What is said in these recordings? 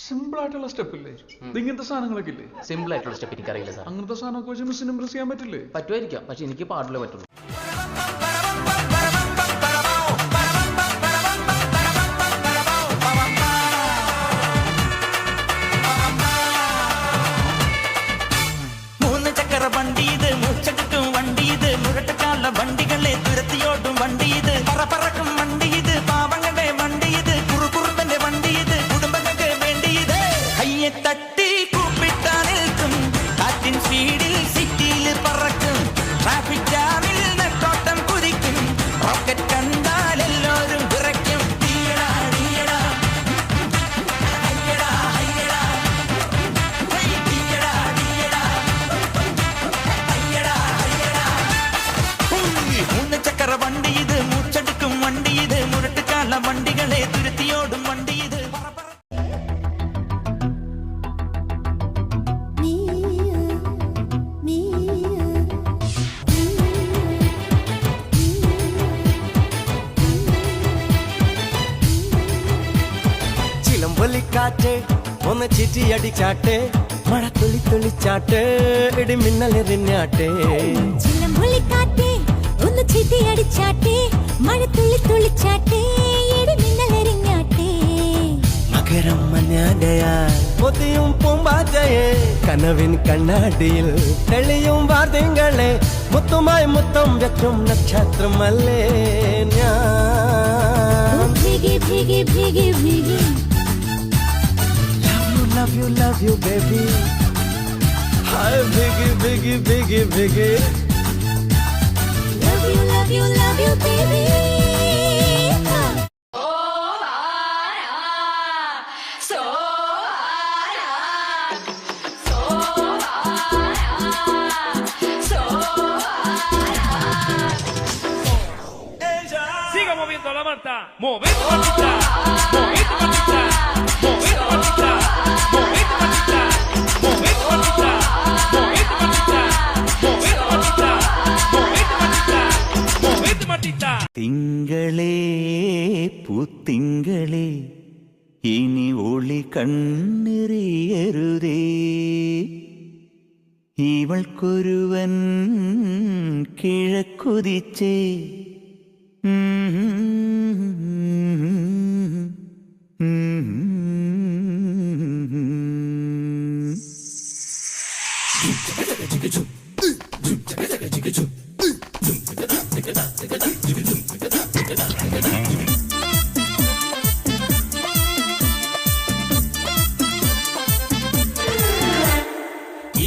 Simple ആയിട്ടുള്ള step ഇല്ലേ? ഇങ്ങനത്തെ സാധനങ്ങളൊക്കെ ഇല്ലേ? സിമ്പിൾ ആയിട്ടുള്ള സ്റ്റെപ്പ് എനിക്കറിയില്ല സാർ. അങ്ങനത്തെ സാധനമൊക്കെ വെച്ച് മിസ്സിന് ഇംപ്രസ് ചെയ്യാൻ പറ്റില്ലേ? പറ്റുമായിരിക്കാം, പക്ഷെ എനിക്ക് പാടില്ലേ പറ്റുള്ളൂ. വണ്ടികളെ തുരത്തിയോടും വണ്ടി ഇത്, പറക്കും വണ്ടി ഇത്, പാവങ്ങളുടെ വണ്ടി ഇത്, കുറുകുറുമ്പന്റെ വണ്ടി ഇത്, കുടുംബങ്ങൾക്ക് വേണ്ടി ഇത്. കയ്യെ തട്ടി കൂപ്പിട്ടാ നിൽക്കും, കാറ്റിൻ സ്പീഡിൽ സിറ്റിയിൽ പറക്കും, ട്രാഫിക് ജാമിൽ നെട്ടോട്ടം കുതിക്കും, റോക്കറ്റ് കണ്ടാൽ എല്ലാവരും വിറയ്ക്കും. തീയടാ തീയടാ അയ്യടാ അയ്യടാ തീയടാ തീയടാ അയ്യടാ അയ്യടാ. മൂന്ന് ചക്ര വണ്ടി ഇത്, മൂച്ചെടുക്കും വണ്ടി ഇത്, മുരട്ടുകാല വണ്ടികളെ തുരുത്തിയോടും വണ്ടി ഇത്. ചിലമ്പൊലിക്കാറ്റ് ഒന്ന് ചിറ്റിയടിച്ചാട്ടെ, മഴ തുള്ളി തുള്ളിച്ചാട്ടെ, ഇടിമിന്നലെറിഞ്ഞാട്ടെ. ചിലമ്പൊലിക്കാറ്റ് ഒന്ന് ചിറ്റിയടിച്ചാട്ടെ, മഴ തുള്ളി തുള്ളിച്ചാട്ടെ, ഇടിമിന്നലെറിഞ്ഞാട്ടെ. മകരം മഞ്ഞാടയാൽ പൊതിയും പൂമ്പാറ്റയെ, കനവിൻ കണ്ണാടിയിൽ തെളിയും വാർത്തകളെ, മുത്തുമായി മുത്തം വെക്കും നക്ഷത്രമല്ലേ ഞാൻ. ഭീഗി ഭീഗി ഭീഗി ഭീഗി love you baby, hi biggie biggie biggie biggie, love you baby. Siga moviendo la manta, movete matita, movete matita, movete matita, movete matita, movete matita, movete matita, movete matita, movete matita, movete matita. തിങ്കളേ പൂത്തിങ്കളേ, ഇനി ഒളി കണ്ണെറിയരുതേ, ഇവൾക്കൊരുവൻ കിഴക്കുതിച്ചേ.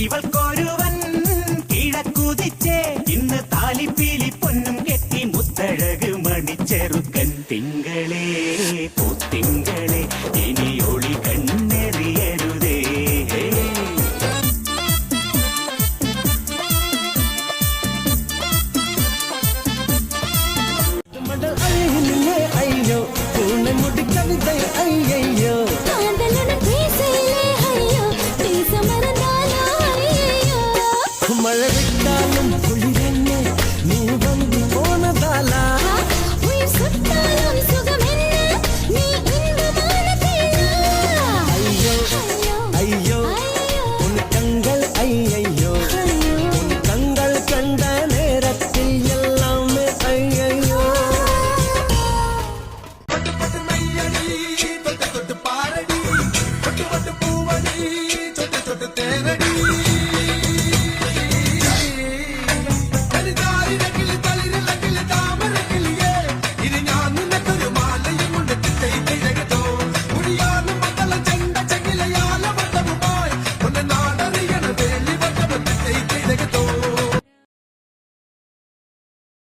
ഇവൾക്കൊരുവൻ കിഴക്കുതിച്ചേ, ഇന്ന് താലിപ്പീലി പൊന്നും കെട്ടി മുത്തഴക് മണിച്ചെറുക്കൻ. തിങ്കളേ പൂത്തിങ്കളേ, ഇനി ഒളി കണ്ണെറിയരുതേ. അയ്യോ പൂർണ്ണമുടി കവിത അയ്യോ, മഴ വിട്ടാലും കുളിരന്നെ നീ വന്നു പോണതാല. അയ്യോ അയ്യോ ഉൻ കങ്കൾ അയ്യോ, ഉൻ കങ്കൾ കണ്ട നേരത്തിൽ എല്ലാമേ അയ്യോ. പാരടി പൂവടി ചൊട്ട് ചൊട്ട് തേരടി.